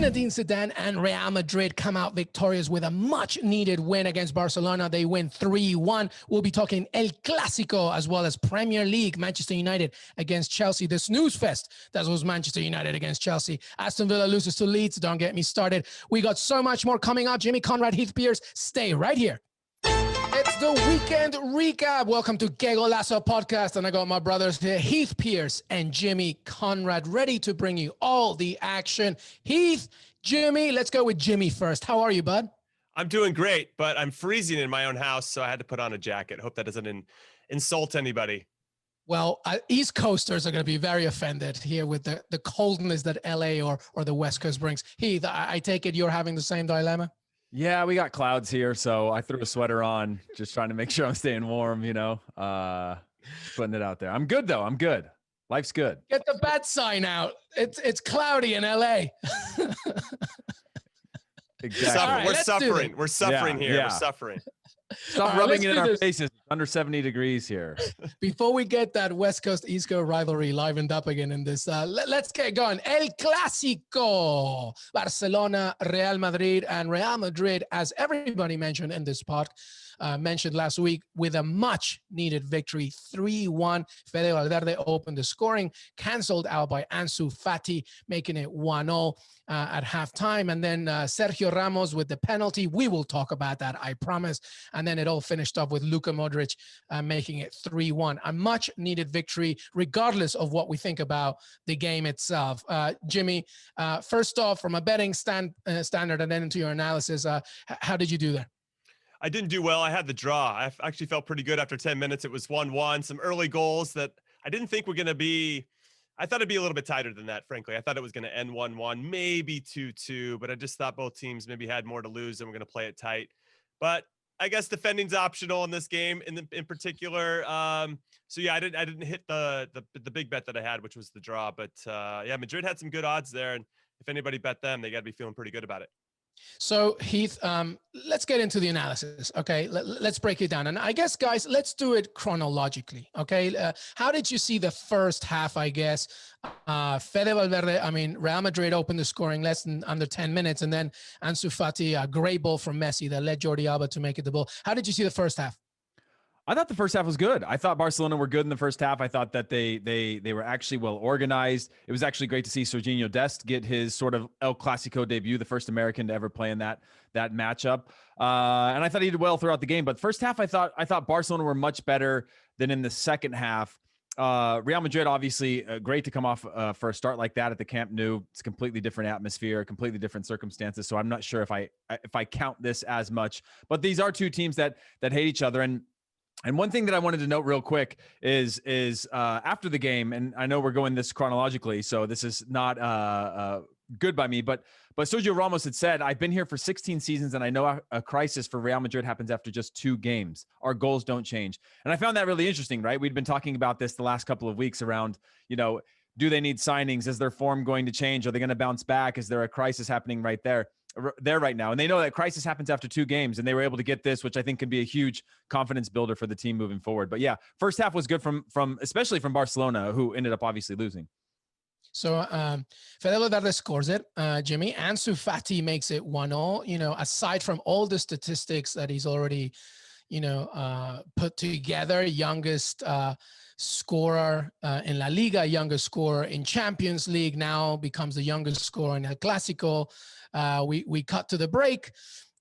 Zinedine Zidane and Real Madrid come out victorious with a much-needed win against Barcelona. They win 3-1. We'll be talking El Clasico as well as Premier League, Manchester United against Chelsea. The snooze fest, that was Manchester United against Chelsea. Aston Villa loses to Leeds. Don't get me started. We got so much more coming up. Jimmy, Conrad, Heath, Pearce, stay right here. It's the weekend recap. Welcome to Golazo podcast. And I got my brothers here, Heath, Pearce, and Jimmy Conrad, ready to bring you all the action. Heath, Jimmy, let's go with Jimmy first. How are you, bud? I'm doing great, but I'm freezing in my own house, so I had to put on a jacket. Hope that doesn't insult anybody. Well, East Coasters are going to be very offended here with the coldness that LA or the West Coast brings. Heath, I take it you're having the same dilemma? Yeah, we got clouds here, so I threw a sweater on, just trying to make sure I'm staying warm, putting it out there. I'm good, though. I'm good. Life's good. Get the bat sign out. It's cloudy in LA. Exactly. Right, we're suffering. We're suffering here. Yeah. We're suffering. Stop rubbing it in our faces. It's under 70 degrees here. Before we get that West Coast East Coast rivalry livened up again in this, let's get going. El Clasico, Barcelona, Real Madrid, and Real Madrid, as everybody mentioned in this pod, mentioned last week, with a much-needed victory, 3-1. Fede Valverde opened the scoring, canceled out by Ansu Fati, making it 1-0 at halftime. And then Sergio Ramos with the penalty. We will talk about that, I promise. And then it all finished up with Luka Modric making it 3-1. A much-needed victory, regardless of what we think about the game itself. Jimmy, first off, from a betting standard and then into your analysis, how did you do there? I didn't do well. I had the draw. I actually felt pretty good after 10 minutes. It was 1-1. Some early goals that I didn't think were going to be. I thought it'd be a little bit tighter than that, frankly. I thought it was going to end 1-1, maybe 2-2, but I just thought both teams maybe had more to lose and we're going to play it tight. But I guess defending's optional in this game in particular. So yeah, I didn't hit the big bet that I had, which was the draw. But yeah, Madrid had some good odds there, and if anybody bet them, they got to be feeling pretty good about it. So, Heath, let's get into the analysis, okay? Let's break it down. And I guess, guys, let's do it chronologically, okay? How did you see the first half, I guess? Fede Valverde, Real Madrid opened the scoring less than under 10 minutes, and then Ansu Fati, a great ball from Messi that led Jordi Alba to make it the ball. How did you see the first half? I thought the first half was good. I thought Barcelona were good in the first half. I thought that they were actually well organized. It was actually great to see Sergiño Dest get his sort of El Clasico debut, the first American to ever play in that matchup. And I thought he did well throughout the game. But first half, I thought Barcelona were much better than in the second half. Real Madrid, obviously, great to come off for a start like that at the Camp Nou. It's a completely different atmosphere, completely different circumstances. So I'm not sure if I count this as much. But these are two teams that hate each other. And one thing that I wanted to note real quick is after the game, and I know we're going this chronologically, so this is not good by me, but Sergio Ramos had said, I've been here for 16 seasons, and I know a crisis for Real Madrid happens after just 2 games. Our goals don't change. And I found that really interesting, right? We'd been talking about this the last couple of weeks around, do they need signings? Is their form going to change? Are they going to bounce back? Is there a crisis happening right there right now? And they know that crisis happens after 2 games, and they were able to get this, which I think can be a huge confidence builder for the team moving forward. But yeah, first half was good from especially from Barcelona, who ended up obviously losing. So Fede Valverde scores it, Jimmy. Ansu Fati makes it 1-0. Aside from all the statistics that he's already, put together, youngest scorer in La Liga, youngest scorer in Champions League, now becomes the youngest scorer in El Clasico. We cut to the break,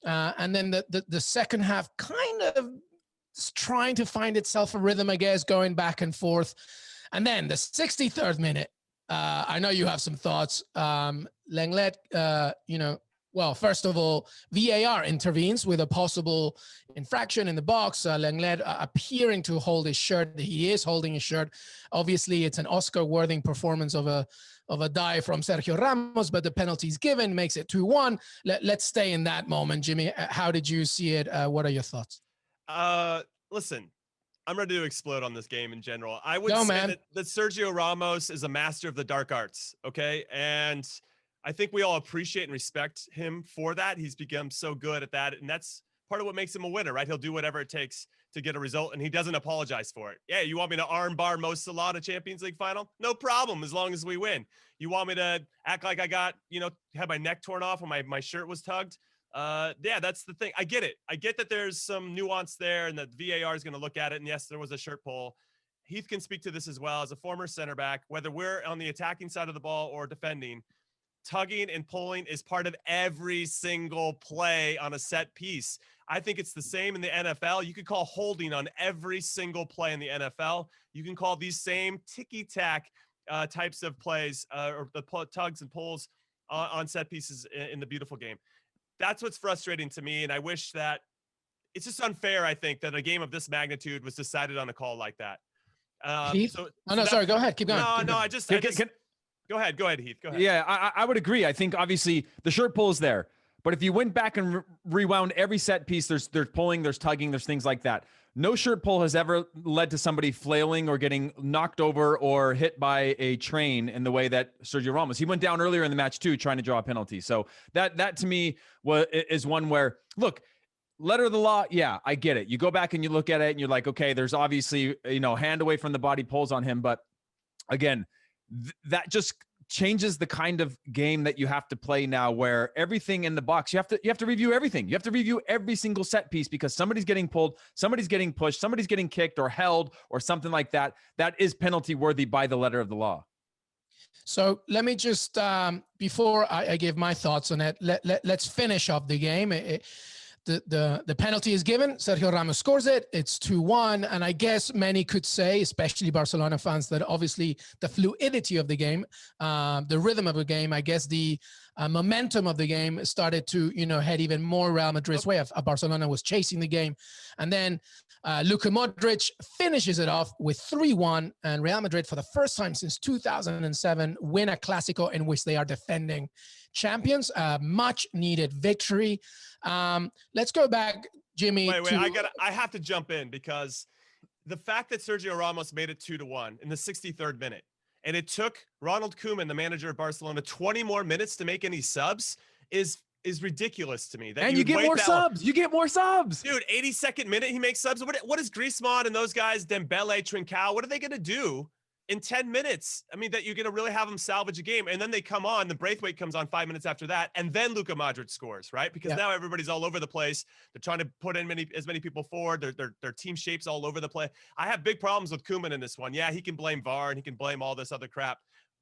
and then the second half kind of trying to find itself a rhythm, I guess, going back and forth. And then the 63rd minute, I know you have some thoughts. Lenglet, well, first of all, VAR intervenes with a possible infraction in the box. Lenglet appearing to hold his shirt. He is holding his shirt. Obviously, it's an Oscar-worthy performance of a dive from Sergio Ramos, but the penalty's given, makes it 2-1. Let's stay in that moment. Jimmy, how did you see it? What are your thoughts? Listen, I'm ready to explode on this game in general. I would say that Sergio Ramos is a master of the dark arts, okay? And I think we all appreciate and respect him for that. He's become so good at that, and that's part of what makes him a winner, right? He'll do whatever it takes to get a result, and he doesn't apologize for it. Yeah, you want me to arm bar Mo Salah to Champions League final? No problem, as long as we win. You want me to act like I got, had my neck torn off when my shirt was tugged? Yeah, that's the thing. I get it. I get that there's some nuance there and that VAR is going to look at it. And yes, there was a shirt pull. Heath can speak to this as well as a former center back, whether we're on the attacking side of the ball or defending. Tugging and pulling is part of every single play on a set piece. I think it's the same in the NFL. You could call holding on every single play in the NFL. You can call these same ticky-tack types of plays or the tugs and pulls on set pieces in the beautiful game. That's what's frustrating to me, and I wish that it's just unfair, I think, that a game of this magnitude was decided on a call like that. Heath? Sorry, go ahead. Keep going. Go ahead, Heath. Go ahead. Yeah, I would agree. I think obviously the shirt pull is there, but if you went back and rewound every set piece, there's pulling, there's tugging, there's things like that. No shirt pull has ever led to somebody flailing or getting knocked over or hit by a train in the way that Sergio Ramos. He went down earlier in the match too, trying to draw a penalty. So that to me is one where, look, letter of the law, yeah, I get it. You go back and you look at it and you're like, okay, there's obviously, hand away from the body pulls on him. But again, that just changes the kind of game that you have to play now, where everything in the box, you have to review everything. You have to review every single set piece because somebody's getting pulled, somebody's getting pushed, somebody's getting kicked or held or something like that. That is penalty worthy by the letter of the law. So let me just, before I give my thoughts on it, let's finish off the game. The penalty is given. Sergio Ramos scores it. It's 2-1. And I guess many could say, especially Barcelona fans, that obviously the fluidity of the game, the rhythm of the game, I guess the momentum of the game started to, head even more Real Madrid's way. Barcelona was chasing the game. And then Luka Modric finishes it off with 3-1. And Real Madrid, for the first time since 2007, win a Clasico in which they are defending champions. Much needed victory. Let's go back, Jimmy. Wait, I have to jump in because the fact that Sergio Ramos made it 2-1 in the 63rd minute, and it took Ronald Koeman, the manager of Barcelona, 20 more minutes to make any subs is ridiculous to me. And you get more subs. You get more subs. Dude, 82nd minute, he makes subs. What is Griezmann and those guys, Dembele, Trincao, what are they going to do in 10 minutes? I mean, that you're going to really have them salvage a game. And then they come on, the Braithwaite comes on 5 minutes after that. And then Luka Modric scores, right? Because now everybody's all over the place. They're trying to put in as many people forward. Their team shapes all over the play. I have big problems with Koeman in this one. Yeah, he can blame VAR and he can blame all this other crap.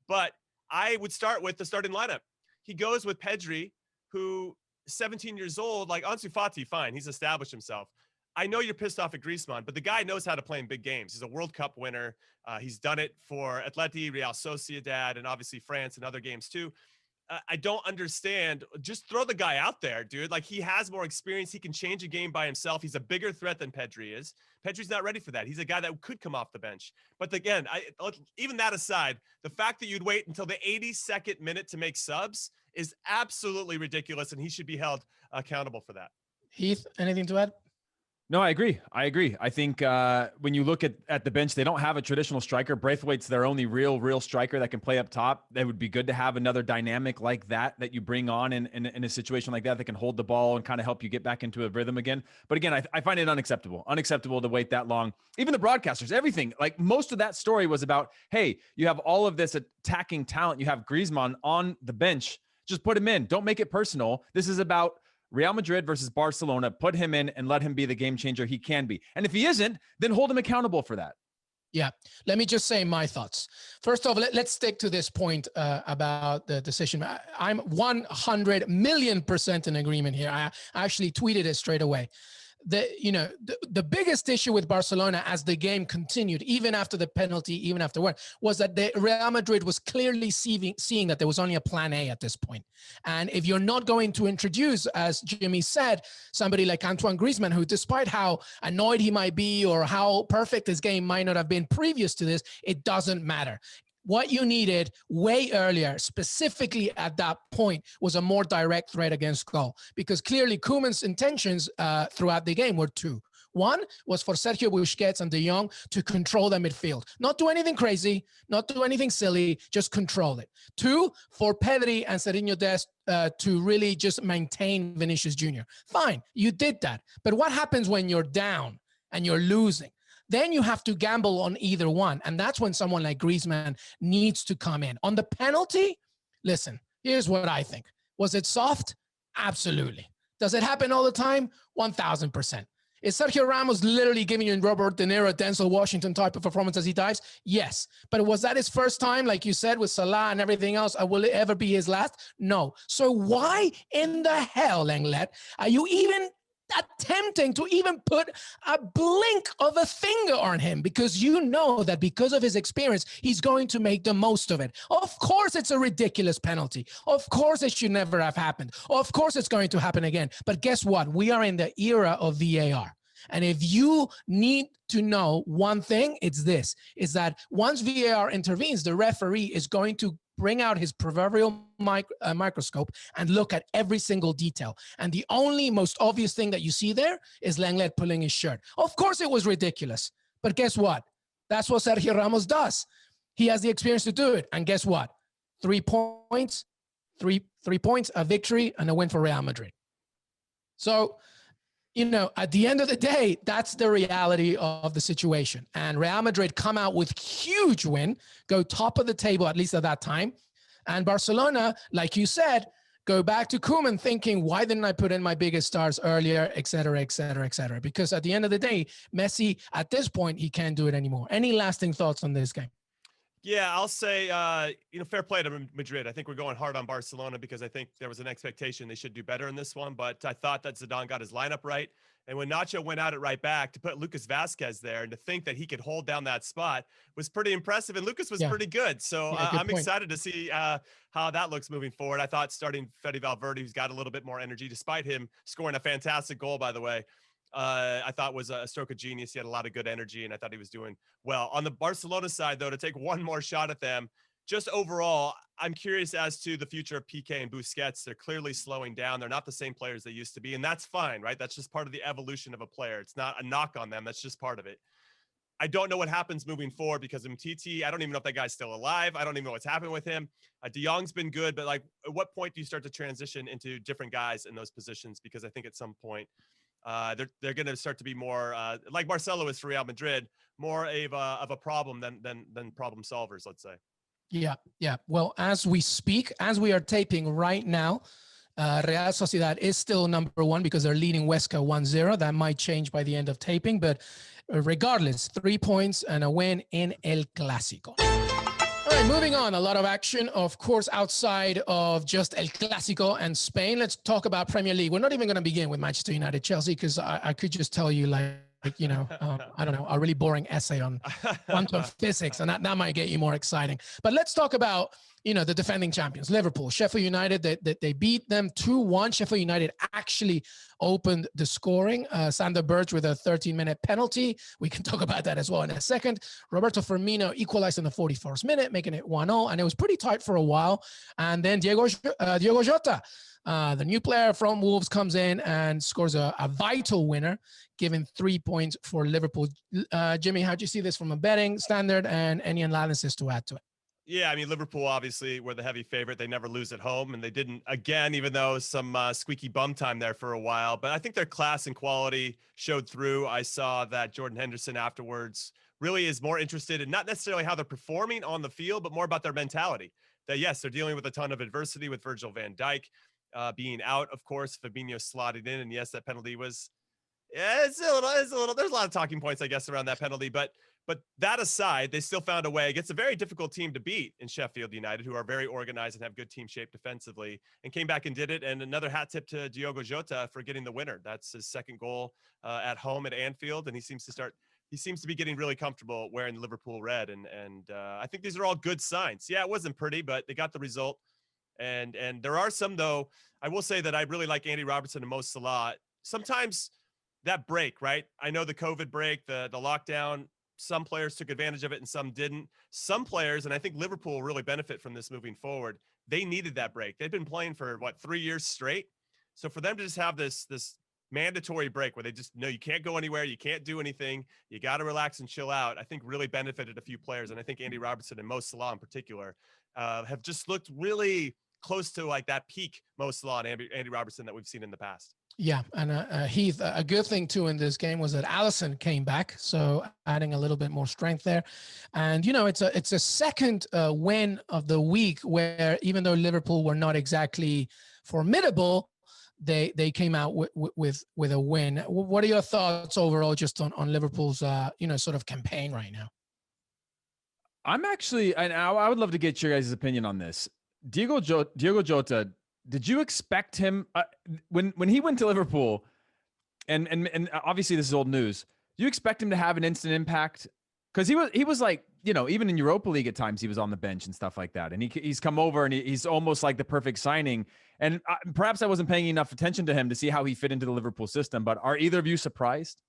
But I would start with the starting lineup. He goes with Pedri, who 17 years old, like Ansu Fati, fine. He's established himself. I know you're pissed off at Griezmann, but the guy knows how to play in big games. He's a World Cup winner. He's done it for Atleti, Real Sociedad, and obviously France and other games too. I don't understand. Just throw the guy out there, dude. Like, he has more experience. He can change a game by himself. He's a bigger threat than Pedri is. Pedri's not ready for that. He's a guy that could come off the bench. But again, even that aside, the fact that you'd wait until the 82nd minute to make subs is absolutely ridiculous, and he should be held accountable for that. Heath, anything to add? No, I agree. I think when you look at the bench, they don't have a traditional striker. Braithwaite's their only real striker that can play up top. It would be good to have another dynamic like that you bring on in a situation like that can hold the ball and kind of help you get back into a rhythm again. But again, I find it unacceptable to wait that long. Even the broadcasters, everything, like most of that story was about, hey, you have all of this attacking talent. You have Griezmann on the bench. Just put him in. Don't make it personal. This is about Real Madrid versus Barcelona. Put him in and let him be the game changer he can be. And if he isn't, then hold him accountable for that. Yeah. Let me just say my thoughts. First of all, let's stick to this point about the decision. I'm 100 million% in agreement here. I actually tweeted it straight away. The biggest issue with Barcelona as the game continued, even after the penalty, even afterward, was that Real Madrid was clearly seeing that there was only a plan A at this point. And if you're not going to introduce, as Jimmy said, somebody like Antoine Griezmann, who despite how annoyed he might be or how perfect his game might not have been previous to this, it doesn't matter. What you needed way earlier, specifically at that point, was a more direct threat against goal, because clearly Koeman's intentions throughout the game were two. One was for Sergio Busquets and De Jong to control the midfield, not do anything crazy, not do anything silly, just control it. Two, for Pedri and Serginho Dest to really just maintain Vinicius Jr. Fine, you did that. But what happens when you're down? and you're losing, then you have to gamble on either one. And that's when someone like Griezmann needs to come in. On the penalty, listen, here's what I think. Was it soft? Absolutely. Does it happen all the time? 1,000%. Is Sergio Ramos literally giving you Robert De Niro, Denzel Washington type of performance as he dives? Yes. But was that his first time, like you said, with Salah and everything else? Will it ever be his last? No. So why in the hell, Lenglet, are you even attempting to even put a blink of a finger on him? Because you know that because of his experience, he's going to make the most of it. Of course, it's a ridiculous penalty. Of course, it should never have happened. Of course, it's going to happen again. But guess what? We are in the era of VAR. And if you need to know one thing, it's this, is that once VAR intervenes, the referee is going to bring out his proverbial microscope and look at every single detail. And the only most obvious thing that you see there is Lenglet pulling his shirt. Of course, it was ridiculous. But guess what? That's what Sergio Ramos does. He has the experience to do it. And guess what? 3 points, three points, a victory, and a win for Real Madrid. So, you know, at the end of the day, that's the reality of the situation. And Real Madrid come out with huge win, go top of the table, at least at that time. And Barcelona, like you said, go back to Koeman thinking, why didn't I put in my biggest stars earlier, et cetera, et cetera, et cetera? Because at the end of the day, Messi, at this point, he can't do it anymore. Any lasting thoughts on this game? Yeah, I'll say, fair play to Madrid. I think we're going hard on Barcelona because I think there was an expectation they should do better in this one. But I thought that Zidane got his lineup right. And when Nacho went at it right back to put Lucas Vazquez there and to think that he could hold down that spot was pretty impressive. And Lucas was pretty good. So I'm excited to see how that looks moving forward. I thought starting Fede Valverde, who's got a little bit more energy, despite him scoring a fantastic goal, by the way, I thought was a stroke of genius. He had a lot of good energy, and I thought he was doing well. On the Barcelona side, though, to take one more shot at them, just overall, I'm curious as to the future of Piqué and Busquets. They're clearly slowing down. They're not the same players they used to be, and that's fine, right? That's just part of the evolution of a player. It's not a knock on them. That's just part of it. I don't know what happens moving forward because Umtiti, I don't even know if that guy's still alive. I don't even know what's happening with him. De Jong's been good, but like, at what point do you start to transition into different guys in those positions? Because I think at some point, they're going to start to be more like Marcelo is for Real Madrid, more of a problem than problem solvers, let's say. Yeah. Well, as we speak, as we are taping right now, Real Sociedad is still number one because they're leading Huesca 1-0. That might change by the end of taping, but regardless, 3 points and a win in El Clásico. All right, moving on. A lot of action, of course, outside of just El Clásico and Spain. Let's talk about Premier League. We're not even going to begin with Manchester United, Chelsea, because I could just tell you, I don't know, a really boring essay on quantum physics, and that might get you more exciting. But let's talk about, the defending champions, Liverpool. Sheffield United, they beat them 2-1. Sheffield United actually opened the scoring. Sander Berge with a 13-minute penalty. We can talk about that as well in a second. Roberto Firmino equalized in the 44th minute, making it 1-0, and it was pretty tight for a while. And then Diogo Jota, the new player from Wolves, comes in and scores a vital winner, giving 3 points for Liverpool. Jimmy, how do you see this from a betting standard and any analysis to add to it? Yeah, I mean, Liverpool obviously were the heavy favorite. They never lose at home, and they didn't again, even though some squeaky bum time there for a while. But I think their class and quality showed through. I saw that Jordan Henderson afterwards really is more interested in not necessarily how they're performing on the field, but more about their mentality. That, yes, they're dealing with a ton of adversity with Virgil van Dijk being out, of course, Fabinho slotted in. And yes, that penalty was, it's a little, there's a lot of talking points, I guess, around that penalty. But that aside, they still found a way. It's a very difficult team to beat in Sheffield United, who are very organized and have good team shape defensively, and came back and did it. And another hat tip to Diogo Jota for getting the winner. That's his second goal at home at Anfield. And he seems to be getting really comfortable wearing the Liverpool red. And I think these are all good signs. Yeah, it wasn't pretty, but they got the result. And there are some, though, I will say that I really like Andy Robertson and Mo Salah. Sometimes that break, right? I know the COVID break, the lockdown, some players took advantage of it and some didn't. Some players, and I think Liverpool will really benefit from this moving forward, they needed that break. They've been playing for, 3 years straight? So for them to just have this mandatory break where they just know you can't go anywhere, you can't do anything, you got to relax and chill out, I think really benefited a few players. And I think Andy Robertson and Mo Salah in particular have just looked really close to like that peak Mo Salah and Andy Robertson that we've seen in the past. Yeah, and Heath, a good thing too in this game was that Alisson came back, so adding a little bit more strength there. And it's a second win of the week where even though Liverpool were not exactly formidable, they came out with a win. What are your thoughts overall just on Liverpool's sort of campaign right now? I'm actually, and I would love to get your guys' opinion on this. Diego Jota. Did you expect him when he went to Liverpool, and obviously this is old news? Do you expect him to have an instant impact? Because he was like, even in Europa League at times he was on the bench and stuff like that, and he's come over and he's almost like the perfect signing. And perhaps I wasn't paying enough attention to him to see how he fit into the Liverpool system. But are either of you surprised?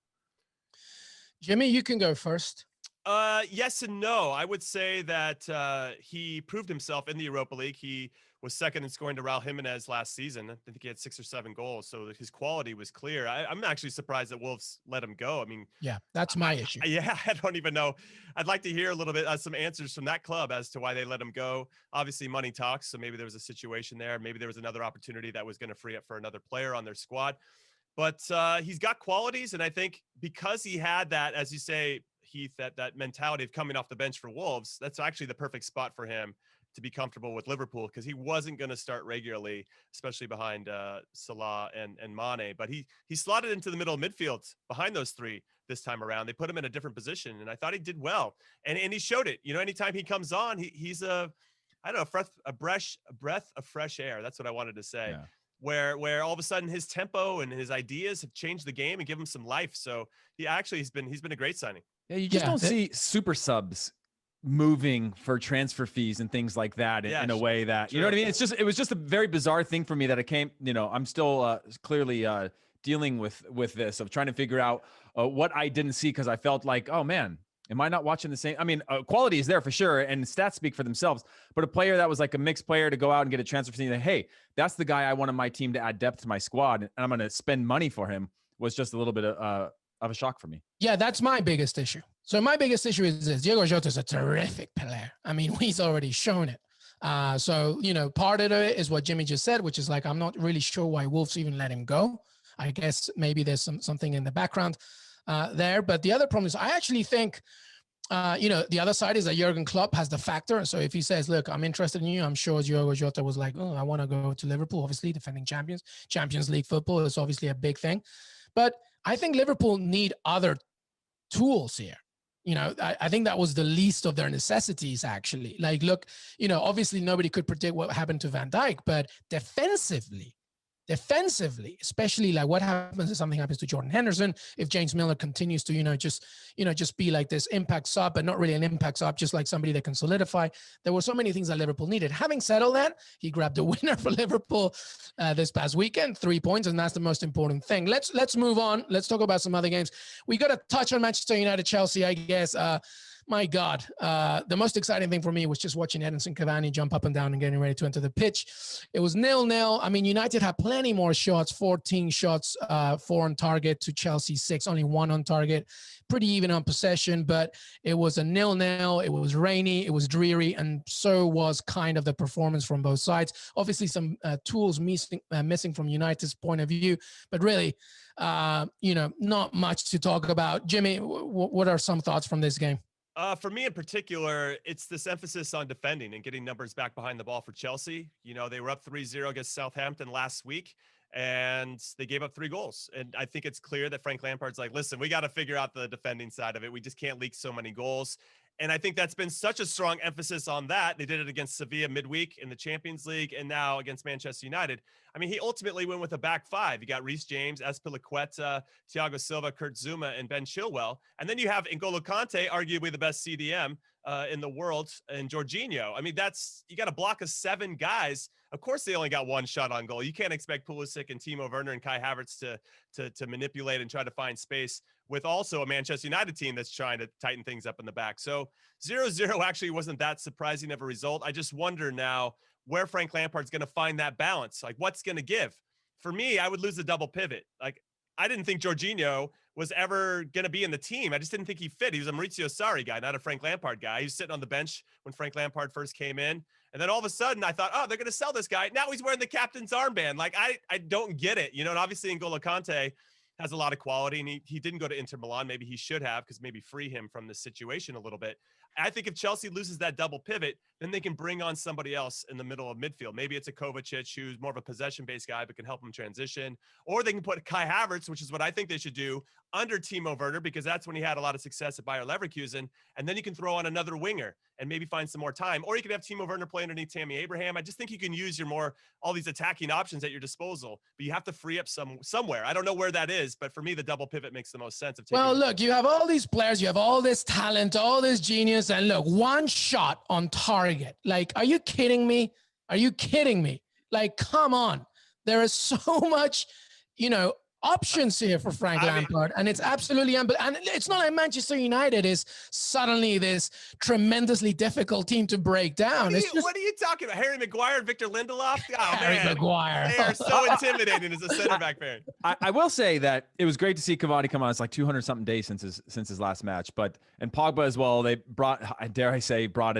Jimmy, you can go first. Yes and no. I would say that he proved himself in the Europa League. He was second in scoring to Raul Jimenez last season. I think he had 6 or 7 goals, so his quality was clear. I'm actually surprised that Wolves let him go. I mean, yeah, that's my issue. I don't even know. I'd like to hear a little bit some answers from that club as to why they let him go. Obviously, money talks, so maybe there was a situation there. Maybe there was another opportunity that was going to free up for another player on their squad. But he's got qualities, and I think because he had that, as you say, Heath, that mentality of coming off the bench for Wolves, that's actually the perfect spot for him to be comfortable with Liverpool, because he wasn't going to start regularly, especially behind Salah and Mane. But he slotted into the middle of midfield behind those 3 this time around. They put him in a different position, and I thought he did well. And he showed it. Anytime he comes on, he's a breath of fresh air. That's what I wanted to say. Yeah. Where all of a sudden his tempo and his ideas have changed the game and give him some life. So he's been a great signing. Yeah, you just don't see super subs moving for transfer fees and things like that in a way that, you know what I mean? It was just a very bizarre thing for me that it came, I'm still clearly dealing with this, of trying to figure out what I didn't see, because I felt like, oh man, am I not watching the same? I mean, quality is there for sure, and stats speak for themselves, but a player that was like a mixed player to go out and get a transfer fee, like, hey, that's the guy I wanted my team to add depth to my squad, and I'm going to spend money for him, was just a little bit of a shock for me. Yeah, that's my biggest issue. So my biggest issue is this: Diego Jota is a terrific player. I mean, he's already shown it. So, part of it is what Jimmy just said, which is like, I'm not really sure why Wolves even let him go. I guess maybe there's something in the background there. But the other problem is I actually think, the other side is that Jurgen Klopp has the factor. So if he says, look, I'm interested in you, I'm sure Diego Jota was like, oh, I want to go to Liverpool, obviously defending champions. Champions League football is obviously a big thing. But I think Liverpool need other tools here. I think that was the least of their necessities, actually. Like, look, obviously nobody could predict what happened to Van Dijk, but defensively, especially like what happens if something happens to Jordan Henderson, if James Milner continues to, just be like this impact sub, but not really an impact sub, just like somebody that can solidify. There were so many things that Liverpool needed. Having said all that, he grabbed a winner for Liverpool this past weekend, 3 points, and that's the most important thing. Let's move on. Let's talk about some other games. We got to touch on Manchester United, Chelsea, I guess. My God, the most exciting thing for me was just watching Edinson Cavani jump up and down and getting ready to enter the pitch. It was 0-0. I mean, United had plenty more shots, 14 shots, 4 on target to Chelsea 6, only 1 on target. Pretty even on possession, but it was a 0-0. It was rainy, it was dreary, and so was kind of the performance from both sides. Obviously, some tools missing from United's point of view, but really, not much to talk about. Jimmy, what are some thoughts from this game? For me in particular, it's this emphasis on defending and getting numbers back behind the ball for Chelsea. They were up 3-0 against Southampton last week, and they gave up 3 goals. And I think it's clear that Frank Lampard's like, listen, we got to figure out the defending side of it. We just can't leak so many goals. And I think that's been such a strong emphasis on that. They did it against Sevilla midweek in the Champions League, and now against Manchester United. I mean, he ultimately went with a back 5. You got Reece James, Azpilicueta, Thiago Silva, Kurt Zouma, and Ben Chilwell. And then you have N'Golo Kante, arguably the best CDM in the world, and Jorginho. I mean, you got a block of 7 guys. Of course, they only got 1 shot on goal. You can't expect Pulisic and Timo Werner and Kai Havertz to manipulate and try to find space with also a Manchester United team that's trying to tighten things up in the back. So 0-0 actually wasn't that surprising of a result. I just wonder now where Frank Lampard's going to find that balance. Like, what's going to give? For me, I would lose a double pivot. Like, I didn't think Jorginho was ever going to be in the team. I just didn't think he fit. He was a Maurizio Sarri guy, not a Frank Lampard guy. He was sitting on the bench when Frank Lampard first came in. And then all of a sudden I thought, oh, they're going to sell this guy. Now he's wearing the captain's armband. Like, I don't get it. You know, and obviously N'Golo Kante has a lot of quality, and he didn't go to Inter Milan. Maybe he should have, because maybe free him from this situation a little bit. I think if Chelsea loses that double pivot, then they can bring on somebody else in the middle of midfield. Maybe it's a Kovacic, who's more of a possession-based guy, but can help him transition. Or they can put Kai Havertz, which is what I think they should do, under Timo Werner, because that's when he had a lot of success at Bayer Leverkusen. And then you can throw on another winger and maybe find some more time. Or you could have Timo Werner play underneath Tammy Abraham. I just think you can use all these attacking options at your disposal, but you have to free up somewhere. I don't know where that is, but for me, the double pivot makes the most sense. Well, look, you have all these players, you have all this talent, all this genius, and look, one shot on target. Like, are you kidding me? Are you kidding me? Like, come on. There is so much, options here for Frank Lampard, and it's absolutely and it's not like Manchester United is suddenly this tremendously difficult team to break down. What are you talking about? Harry Maguire and Victor Lindelof? Oh, Harry Maguire. They are so intimidating as a center back pairing. I will say that it was great to see Cavani come on. It's like 200 something days since his last match, and Pogba as well. They brought a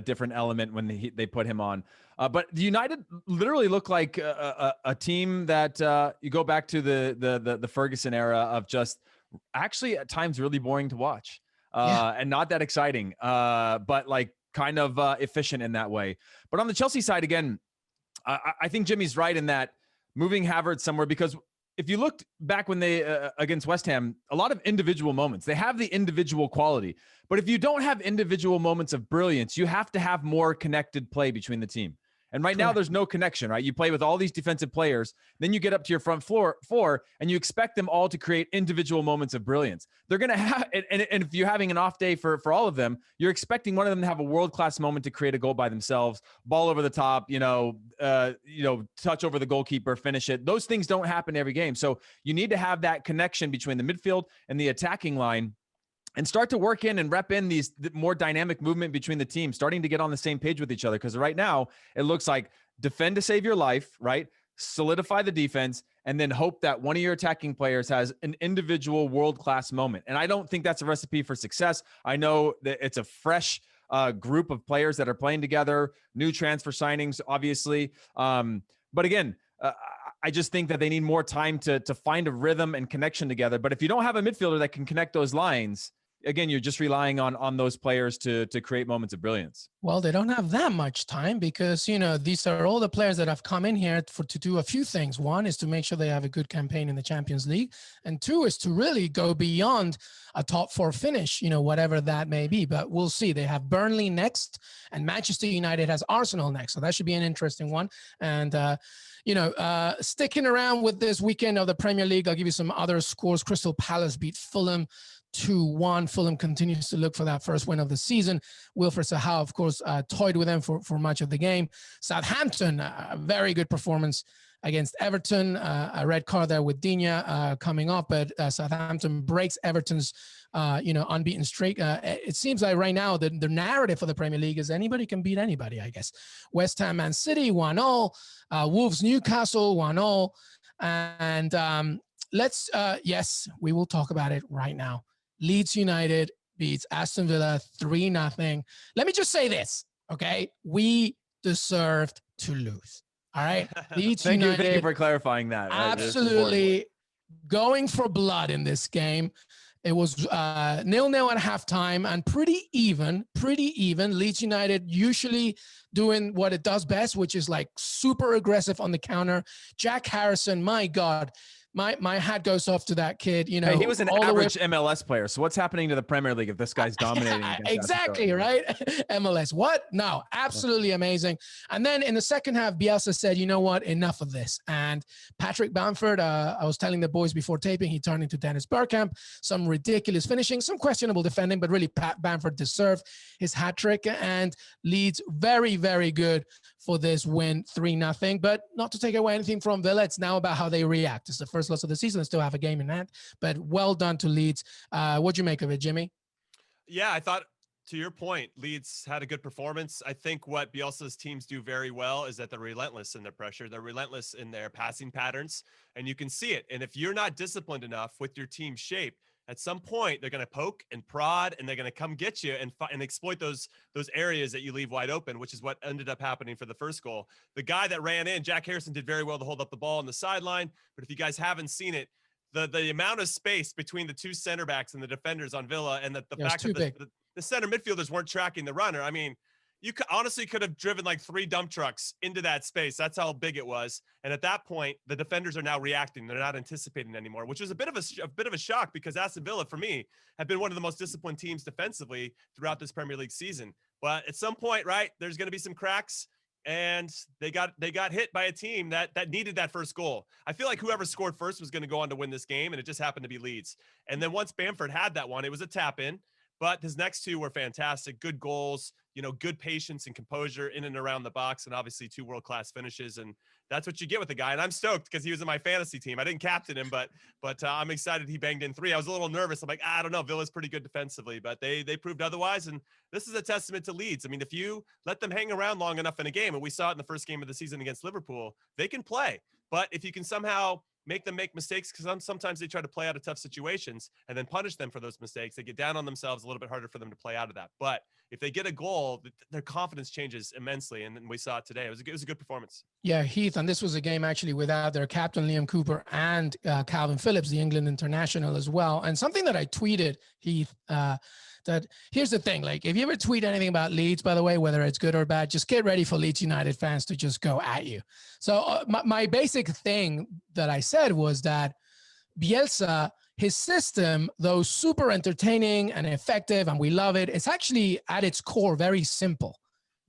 different element when they put him on. But the United literally look like a team that you go back to the Ferguson era of just actually at times really boring to watch and not that exciting, but like kind of efficient in that way. But on the Chelsea side, again, I think Jimmy's right in that moving Havertz somewhere, because if you looked back when they against West Ham, a lot of individual moments. They have the individual quality. But if you don't have individual moments of brilliance, you have to have more connected play between the team. And right now, there's no connection, right? You play with all these defensive players, then you get up to your front four, and you expect them all to create individual moments of brilliance. They're going to have, and if you're having an off day for all of them, you're expecting one of them to have a world-class moment to create a goal by themselves, ball over the top, touch over the goalkeeper, finish it. Those things don't happen every game. So you need to have that connection between the midfield and the attacking line, and start to work in and rep in the more dynamic movement between the teams, starting to get on the same page with each other. Because right now, it looks like defend to save your life, right? Solidify the defense, and then hope that one of your attacking players has an individual world-class moment. And I don't think that's a recipe for success. I know that it's a fresh group of players that are playing together, new transfer signings, obviously. But again, I just think that they need more time to find a rhythm and connection together. But if you don't have a midfielder that can connect those lines, again, you're just relying on those players to create moments of brilliance. Well, they don't have that much time because, these are all the players that have come in here to do a few things. One is to make sure they have a good campaign in the Champions League. And two is to really go beyond a top four finish, whatever that may be. But we'll see. They have Burnley next, and Manchester United has Arsenal next. So that should be an interesting one. And, sticking around with this weekend of the Premier League, I'll give you some other scores. Crystal Palace beat Fulham 2-1. Fulham continues to look for that first win of the season. Wilfred Zaha, of course, toyed with them for much of the game. Southampton, a very good performance against Everton. A red card there with Digne coming up, but Southampton breaks Everton's unbeaten streak. It seems like right now the narrative for the Premier League is anybody can beat anybody, I guess. West Ham Man City 1-0. Wolves Newcastle 1-0. And yes, we will talk about it right now. Leeds United beats Aston Villa 3-0. Let me just say this, okay? We deserved to lose. All right. Leeds United. Thank you for clarifying that. Absolutely going for blood in this game. It was 0-0 at halftime and pretty even. Leeds United usually doing what it does best, which is like super aggressive on the counter. Jack Harrison, my God. My hat goes off to that kid. He was an average MLS player. So what's happening to the Premier League if this guy's dominating? Exactly, right? MLS. What? No, absolutely amazing. And then in the second half, Bielsa said, you know what? Enough of this. And Patrick Bamford, I was telling the boys before taping, he turned into Dennis Bergkamp. Some ridiculous finishing, some questionable defending, but really Pat Bamford deserved his hat trick. And Leeds very, very good for this win, 3-0. But not to take away anything from Villa, it's now about how they react. It's the first loss of the season. They still have a game in hand, but well done to Leeds. What'd you make of it, Jimmy? Yeah, I thought to your point, Leeds had a good performance. I think what Bielsa's teams do very well is that they're relentless in their pressure. They're relentless in their passing patterns, and you can see it. And if you're not disciplined enough with your team shape, at some point they're going to poke and prod, and they're going to come get you and exploit those areas that you leave wide open, which is what ended up happening for the first goal. The guy that ran in, Jack Harrison, did very well to hold up the ball on the sideline. But if you guys haven't seen it, the amount of space between the two center backs and the defenders on Villa, and the fact that the center midfielders weren't tracking the runner. I mean, you honestly could have driven like 3 dump trucks into that space. That's how big it was. And at that point, the defenders are now reacting. They're not anticipating anymore, which was a bit of a shock, because Aston Villa, for me, have been one of the most disciplined teams defensively throughout this Premier League season. But at some point, right, there's going to be some cracks. And they got hit by a team that needed that first goal. I feel like whoever scored first was going to go on to win this game, and it just happened to be Leeds. And then once Bamford had that one, it was a tap in, but his next 2 were fantastic. Good goals, good patience and composure in and around the box, and obviously 2 world-class finishes. And that's what you get with the guy. And I'm stoked because he was in my fantasy team. I didn't captain him, but I'm excited he banged in 3. I was a little nervous. I'm like, I don't know. Villa's pretty good defensively, but they proved otherwise. And this is a testament to Leeds. I mean, if you let them hang around long enough in a game, and we saw it in the first game of the season against Liverpool, they can play. But if you can somehow make them make mistakes, because sometimes they try to play out of tough situations and then punish them for those mistakes, they get down on themselves, a little bit harder for them to play out of that. But if they get a goal, their confidence changes immensely, and we saw it today. It was a good performance. Yeah, Heath, and this was a game actually without their captain Liam Cooper and Calvin Phillips, the England international, as well. And something that I tweeted, Heath, that here's the thing, like if you ever tweet anything about Leeds, by the way, whether it's good or bad, just get ready for Leeds United fans to just go at you. So my basic thing that I said was that Bielsa, his system, though super entertaining and effective, and we love it, it's actually at its core very simple.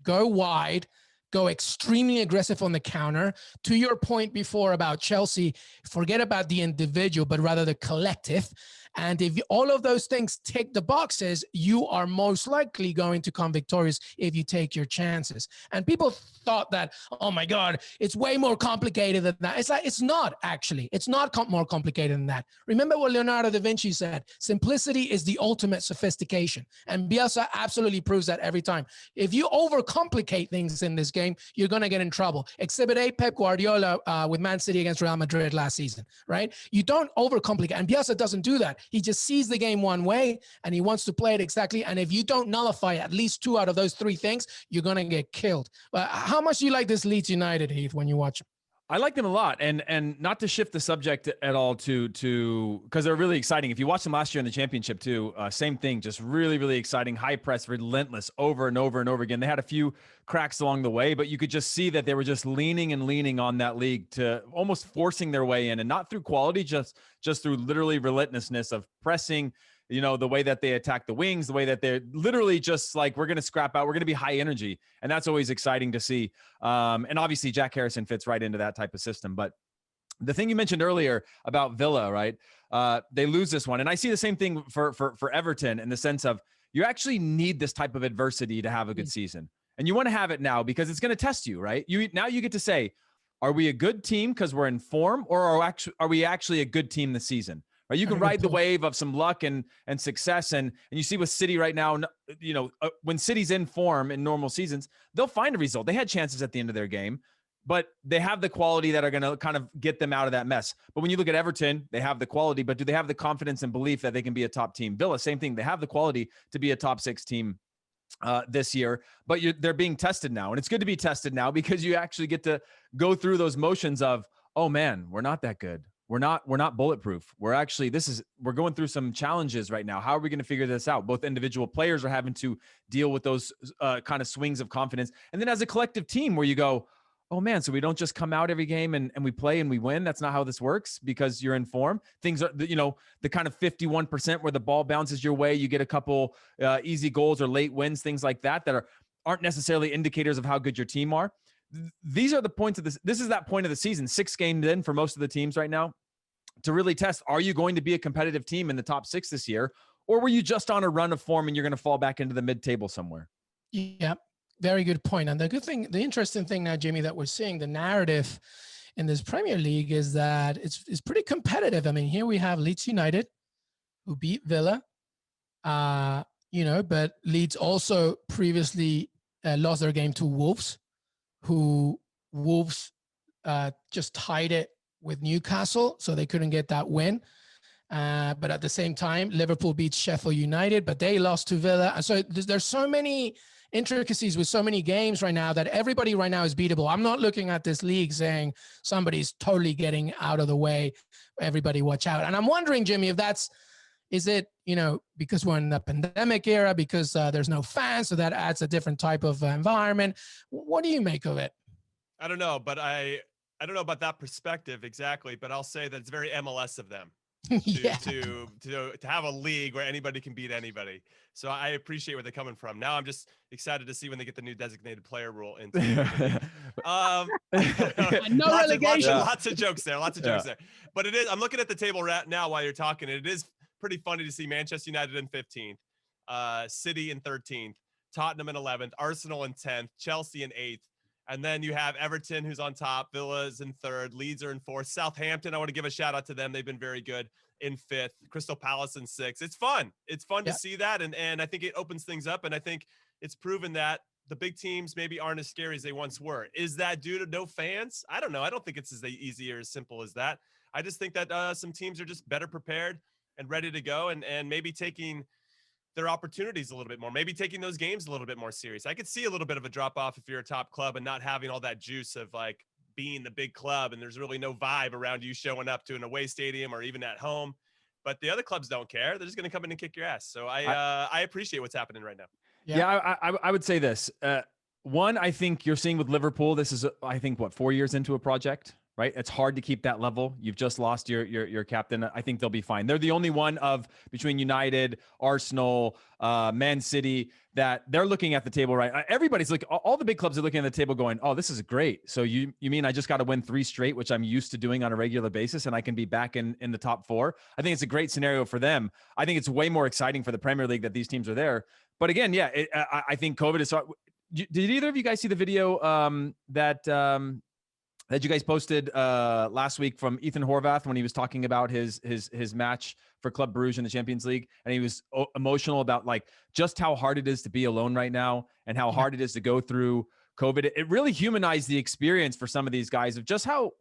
Go wide, go extremely aggressive on the counter. To your point before about Chelsea, forget about the individual, but rather the collective. And if all of those things tick the boxes, you are most likely going to come victorious if you take your chances. And people thought that, oh my God, it's way more complicated than that. It's like, it's not actually. It's not more complicated than that. Remember what Leonardo da Vinci said, simplicity is the ultimate sophistication. And Bielsa absolutely proves that every time. If you overcomplicate things in this game, you're going to get in trouble. Exhibit A, Pep Guardiola with Man City against Real Madrid last season, right? You don't overcomplicate. And Bielsa doesn't do that. He just sees the game one way and he wants to play it exactly. And if you don't nullify at least 2 out of those 3 things, you're going to get killed. How much do you like this Leeds United, Heath, when you watch them? I like them a lot, and not to shift the subject at all to because they're really exciting. If you watched them last year in the championship too, same thing, just really, really exciting, high press, relentless, over and over and over again. They had a few cracks along the way, but you could just see that they were just leaning on that league to almost forcing their way in, and not through quality, just through literally relentlessness of pressing. The way that they attack the wings, the way that they're literally just like, we're going to scrap out. We're going to be high energy. And that's always exciting to see. And obviously Jack Harrison fits right into that type of system. But the thing you mentioned earlier about Villa, right? They lose this one. And I see the same thing for Everton, in the sense of, you actually need this type of adversity to have a good season. And you want to have it now because it's going to test you, right? Now you get to say, are we a good team because we're in form, or are we actually a good team this season? Right? You can ride the wave of some luck and success. And you see with City right now, when City's in form in normal seasons, they'll find a result. They had chances at the end of their game, but they have the quality that are going to kind of get them out of that mess. But when you look at Everton, they have the quality, but do they have the confidence and belief that they can be a top team? Villa, same thing. They have the quality to be a top 6 team this year, but they're being tested now. And it's good to be tested now because you actually get to go through those motions of, oh man, we're not that good. We're not bulletproof. We're going through some challenges right now. How are we going to figure this out? Both individual players are having to deal with those kind of swings of confidence. And then as a collective team where you go, oh man, so we don't just come out every game and we play and we win. That's not how this works because you're in form. Things are, the kind of 51% where the ball bounces your way. You get a couple easy goals or late wins, things like that aren't necessarily indicators of how good your team are. These are the points of this. This is that point of the season, 6 games in for most of the teams right now, to really test, are you going to be a competitive team in the top 6 this year? Or were you just on a run of form and you're going to fall back into the mid-table somewhere? Yeah, very good point. And the interesting thing now, Jimmy, that we're seeing, the narrative in this Premier League is that it's pretty competitive. I mean, here we have Leeds United, who beat Villa. but Leeds also previously lost their game to Wolves, who Wolves just tied it with Newcastle, so they couldn't get that win. But at the same time, Liverpool beat Sheffield United, but they lost to Villa. And so there's so many intricacies with so many games right now that everybody right now is beatable. I'm not looking at this league saying somebody's totally getting out of the way. Everybody watch out. And I'm wondering, Jimmy, if is it, because we're in the pandemic era, because there's no fans, so that adds a different type of environment. What do you make of it? I don't know, but I don't know about that perspective exactly, but I'll say that it's very MLS of them. to have a league where anybody can beat anybody. So I appreciate where they're coming from. Now I'm just excited to see when they get the new designated player rule into no relegation. Lots of jokes there. But it is, I'm looking at the table right now while you're talking. It is pretty funny to see Manchester United in 15th, City in 13th, Tottenham in 11th, Arsenal in 10th, Chelsea in 8th. And then you have Everton, who's on top. Villa's in 3rd. Leeds are in 4th. Southampton, I want to give a shout out to them. They've been very good, in 5th. Crystal Palace in 6th. It's fun. It's fun to see that. And I think it opens things up. And I think it's proven that the big teams maybe aren't as scary as they once were. Is that due to no fans? I don't know. I don't think it's as easy or as simple as that. I just think that some teams are just better prepared and ready to go and maybe taking their opportunities a little bit more, maybe taking those games a little bit more serious. I could see a little bit of a drop off if you're a top club and not having all that juice of like being the big club and there's really no vibe around you showing up to an away stadium or even at home. But the other clubs don't care. They're just going to come in and kick your ass. So I appreciate what's happening right now. Yeah, I would say this. One, I think you're seeing with Liverpool, this is, I think, 4 years into a project, right? It's hard to keep that level. You've just lost your captain. I think they'll be fine. They're the only one between United, Arsenal, Man City, that they're looking at the table, right? Everybody's looking, all the big clubs are looking at the table going, oh, this is great. So you mean I just got to win 3 straight, which I'm used to doing on a regular basis, and I can be back in the top 4? I think it's a great scenario for them. I think it's way more exciting for the Premier League that these teams are there. But again, I think COVID is. Did either of you guys see the video that you guys posted last week from Ethan Horvath when he was talking about his match for Club Brugge in the Champions League, and he was emotional about like just how hard it is to be alone right now and how hard it is to go through COVID. It really humanized the experience for some of these guys of just how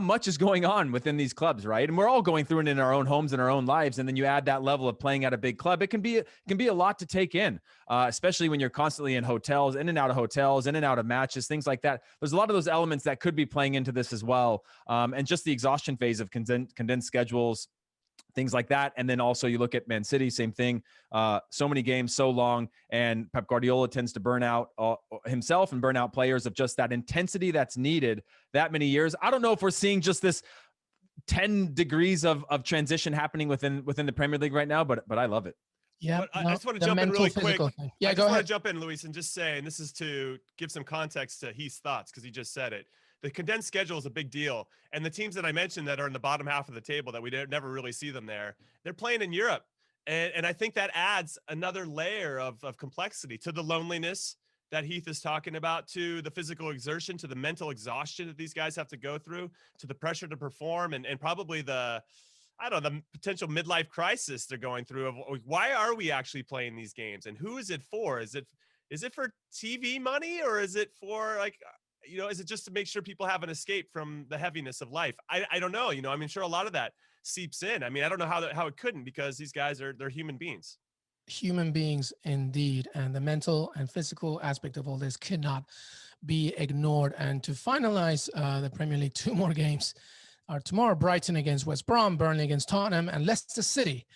much is going on within these clubs, right? And we're all going through it in our own homes and our own lives. And then you add that level of playing at a big club. It can be a lot to take in, especially when you're constantly in hotels, in and out of hotels, in and out of matches, things like that. There's a lot of those elements that could be playing into this as well. And just the exhaustion phase of condensed schedules, things like that. And then also you look at Man City, same thing. So many games, so long. And Pep Guardiola tends to burn out himself and burn out players of just that intensity that's needed that many years. I don't know if we're seeing just this 10 degrees of transition happening within the Premier League right now, but I love it. Yeah. I just want to jump in really quick. Yeah, go ahead. I want to jump in, Luis, and just say, and this is to give some context to Heath's thoughts because he just said it. The condensed schedule is a big deal. And the teams that I mentioned that are in the bottom half of the table that we never really see them there, they're playing in Europe. And I think that adds another layer of complexity to the loneliness that Heath is talking about, to the physical exertion, to the mental exhaustion that these guys have to go through, to the pressure to perform, and probably the potential midlife crisis they're going through of why are we actually playing these games and who is it for? Is it for TV money, or is it for is it just to make sure people have an escape from the heaviness of life? I don't know. I mean, sure, a lot of that seeps in. I mean, I don't know how it couldn't, because these guys they're human beings. Human beings indeed. And the mental and physical aspect of all this cannot be ignored. And to finalize the Premier League, 2 more games are tomorrow: Brighton against West Brom, Burnley against Tottenham, and Leicester City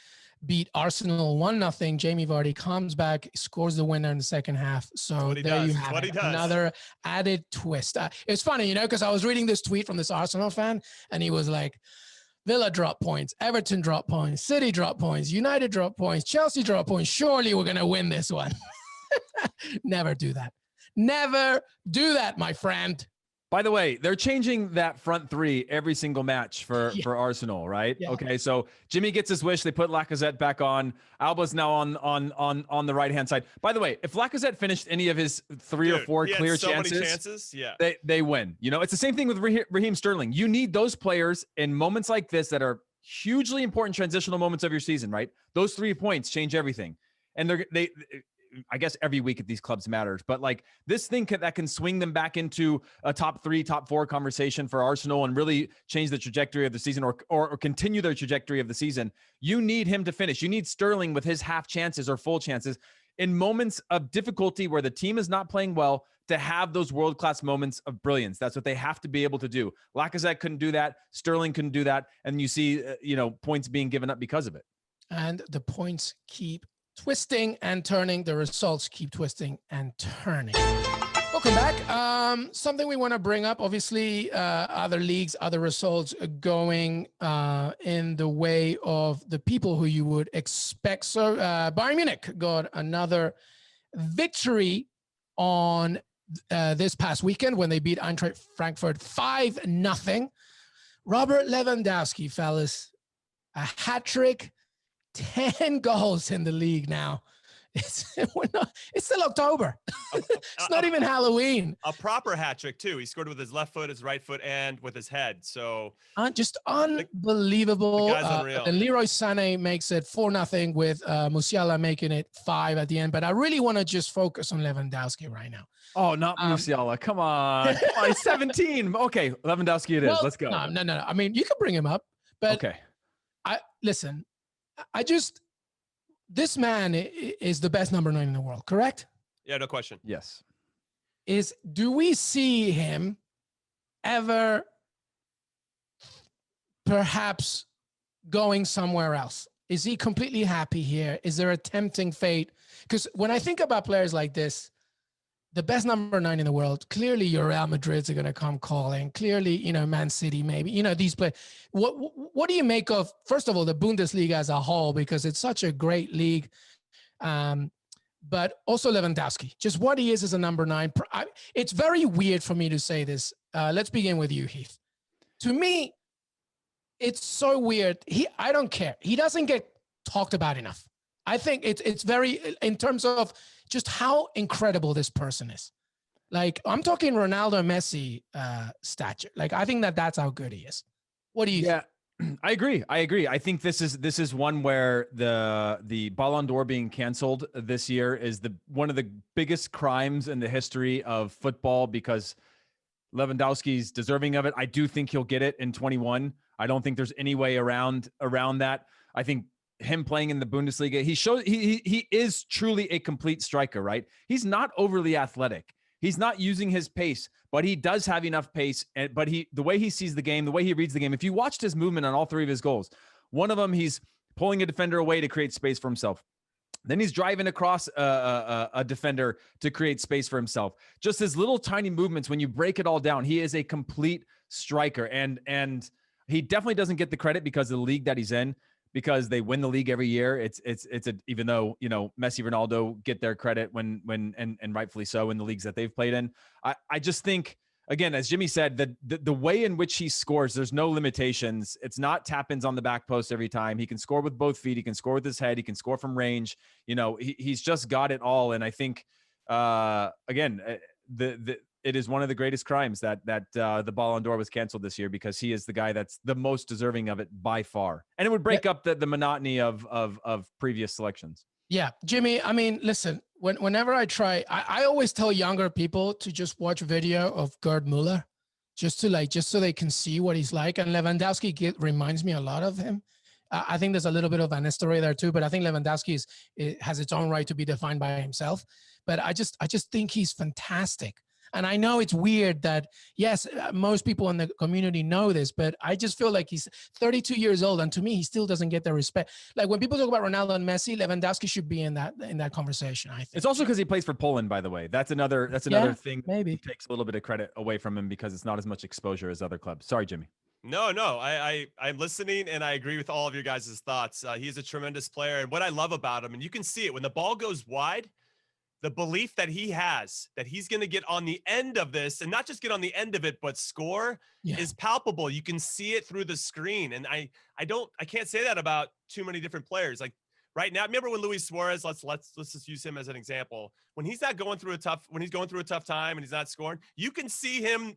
beat Arsenal 1-0. Jamie Vardy comes back, scores the winner in the second half. So there you have it. Another added twist. It's funny, because I was reading this tweet from this Arsenal fan, and he was like, Villa drop points, Everton drop points, City drop points, United drop points, Chelsea drop points. Surely we're going to win this one. Never do that. Never do that, my friend. By the way, they're changing that front 3 every single match for Arsenal, right? Yeah. Okay, so Jimmy gets his wish. They put Lacazette back on. Alba's now on the right-hand side. By the way, if Lacazette finished any of his 3 or 4 clear chances, they win. It's the same thing with Raheem Sterling. You need those players in moments like this that are hugely important transitional moments of your season, right? Those 3 points change everything. and I guess every week at these clubs matters, but like this thing that can swing them back into a top 3, top 4 conversation for Arsenal and really change the trajectory of the season or continue their trajectory of the season. You need him to finish. You need Sterling with his half chances or full chances in moments of difficulty where the team is not playing well to have those world-class moments of brilliance. That's what they have to be able to do. Lacazette couldn't do that. Sterling couldn't do that. And you see, points being given up because of it. And the points keep twisting and turning. The results keep twisting and turning. Welcome back. Something we want to bring up, obviously, other leagues, other results going in the way of the people who you would expect. So Bayern Munich got another victory on this past weekend when they beat Eintracht Frankfurt 5-0. Robert Lewandowski, fellas, a hat trick. 10 goals in the league now. It's still October. It's not even Halloween. A proper hat trick too. He scored with his left foot, his right foot, and with his head. So just unbelievable. The guy's unreal. And Leroy Sané makes it 4-0 with Musiala making it 5 at the end. But I really want to just focus on Lewandowski right now. Oh, not Musiala. Come on. He's 17. Okay, Lewandowski it is. Let's go. No. I mean, you can bring him up, but okay. Listen. This man is the best number 9 in the world, correct? Yeah, no question. Yes. Do we see him ever perhaps going somewhere else? Is he completely happy here? Is there a tempting fate? Because when I think about players like this, the best number 9 in the world, clearly your Real Madrids are going to come calling. Clearly, Man City, maybe, these players. What do you make of, first of all, the Bundesliga as a whole, because it's such a great league, but also Lewandowski, just what he is as a number 9. It's very weird for me to say this. Let's begin with you, Heath. To me, it's so weird. I don't care. He doesn't get talked about enough. I think it's very, in terms of just how incredible this person is. Like, I'm talking Ronaldo, Messi stature. Like, I think that's how good he is. What do you think? I agree. I think this is one where the Ballon d'Or being canceled this year is one of the biggest crimes in the history of football, because Lewandowski's deserving of it. I do think he'll get it in 21. I don't think there's any way around that. I think him playing in the Bundesliga, he is truly a complete striker, right? He's not overly athletic. He's not using his pace, but he does have enough pace. But the way he sees the game, the way he reads the game, if you watched his movement on all 3 of his goals, one of them, he's pulling a defender away to create space for himself. Then he's driving across a defender to create space for himself. Just his little tiny movements, when you break it all down, he is a complete striker. And he definitely doesn't get the credit because of the league that he's in, because they win the league every year. Even though, Messi, Ronaldo get their credit when rightfully so in the leagues that they've played in. I just think, again, as Jimmy said, the way in which he scores, there's no limitations. It's not tap-ins on the back post every time. He can score with both feet. He can score with his head. He can score from range. He's just got it all. And I think, again, it is one of the greatest crimes that the Ballon d'Or was canceled this year, because he is the guy that's the most deserving of it by far. And it would break up the monotony of previous selections. Yeah, Jimmy, I mean, listen, whenever I try, I always tell younger people to just watch video of Gerd Müller, just so they can see what he's like. And Lewandowski reminds me a lot of him. I think there's a little bit of Van Nistelrooy there too, but I think Lewandowski has its own right to be defined by himself. But I just think he's fantastic. And I know it's weird that, yes, most people in the community know this, but I just feel like he's 32 years old. And to me, he still doesn't get the respect. Like, when people talk about Ronaldo and Messi, Lewandowski should be in that conversation, I think. It's also because he plays for Poland, by the way. That's another thing. Maybe takes a little bit of credit away from him, because it's not as much exposure as other clubs. Sorry, Jimmy. No, I'm listening, and I agree with all of your guys' thoughts. He's a tremendous player. And what I love about him, and you can see it when the ball goes wide, the belief that he has that he's going to get on the end of this, and not just get on the end of it, but score, is palpable. You can see it through the screen. And I can't say that about too many different players. Like right now, remember when Luis Suarez, let's just use him as an example. When he's going through a tough time and he's not scoring, you can see him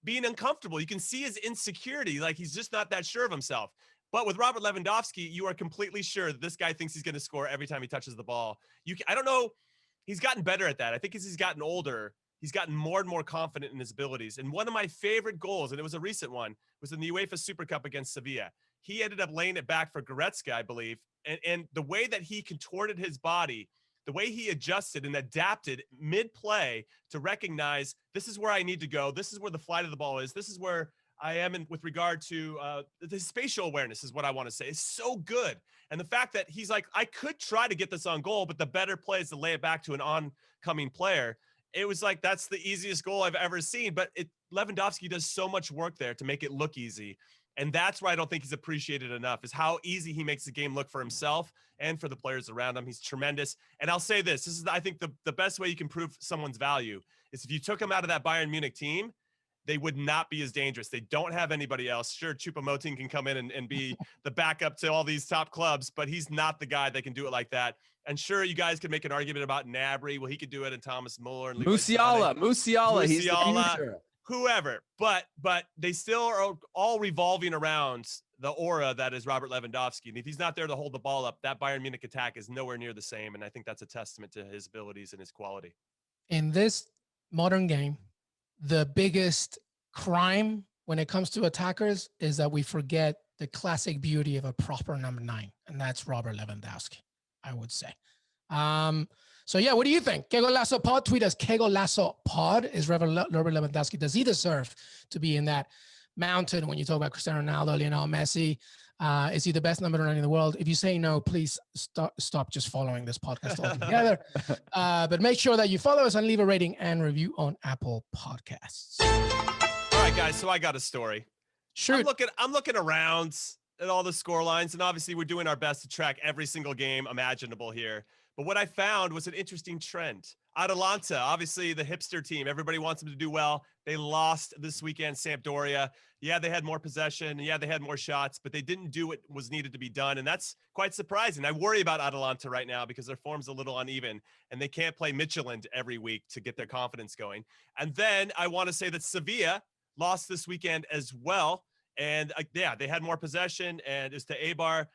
being uncomfortable. You can see his insecurity. Like, he's just not that sure of himself. But with Robert Lewandowski, you are completely sure that this guy thinks he's going to score every time he touches the ball. I don't know. He's gotten better at that. I think as he's gotten older, he's gotten more and more confident in his abilities. And one of my favorite goals, and it was a recent one, was in the UEFA Super Cup against Sevilla. He ended up laying it back for Goretzka, I believe. And the way that he contorted his body, the way he adjusted and adapted mid-play to recognize this is where I need to go. This is where the flight of the ball is. This is where I am with regard to the spatial awareness is what I want to say. It's so good. And the fact that he's like, I could try to get this on goal, but the better play is to lay it back to an oncoming player. It was like, that's the easiest goal I've ever seen. But Lewandowski does so much work there to make it look easy. And that's why I don't think he's appreciated enough, is how easy he makes the game look for himself and for the players around him. He's tremendous. And I'll say this is, I think, the best way you can prove someone's value is if you took him out of that Bayern Munich team, they would not be as dangerous. They don't have anybody else. Sure, Choupo-Moting can come in and be the backup to all these top clubs, but he's not the guy that can do it like that. And sure, you guys could make an argument about Gnabry. Well, he could do it, and Thomas Muller. And Musiala. He's the future. Whoever. But they still are all revolving around the aura that is Robert Lewandowski. And if he's not there to hold the ball up, that Bayern Munich attack is nowhere near the same. And I think that's a testament to his abilities and his quality. In this modern game, the biggest crime when it comes to attackers is that we forget the classic beauty of a proper number 9, and that's Robert Lewandowski, I would say. So yeah, what do you think? Que Golazo Pod, tweet us. Que Golazo Pod. Is Robert Lewandowski, does he deserve to be in that mountain when you talk about Cristiano Ronaldo, Lionel Messi? Is he the best number 9 in the world? If you say no, please stop just following this podcast altogether. But make sure that you follow us and leave a rating and review on Apple Podcasts. All right, guys. So I got a story. Sure. I'm looking around at all the score lines, and obviously we're doing our best to track every single game imaginable here. But what I found was an interesting trend. Atalanta, obviously the hipster team. Everybody wants them to do well. They lost this weekend, Sampdoria. Yeah, they had more possession. Yeah, they had more shots, but they didn't do what was needed to be done. And that's quite surprising. I worry about Atalanta right now because their form's a little uneven and they can't play Michelin every week to get their confidence going. And then I want to say that Sevilla lost this weekend as well. And yeah, they had more possession, and it's to Eibar,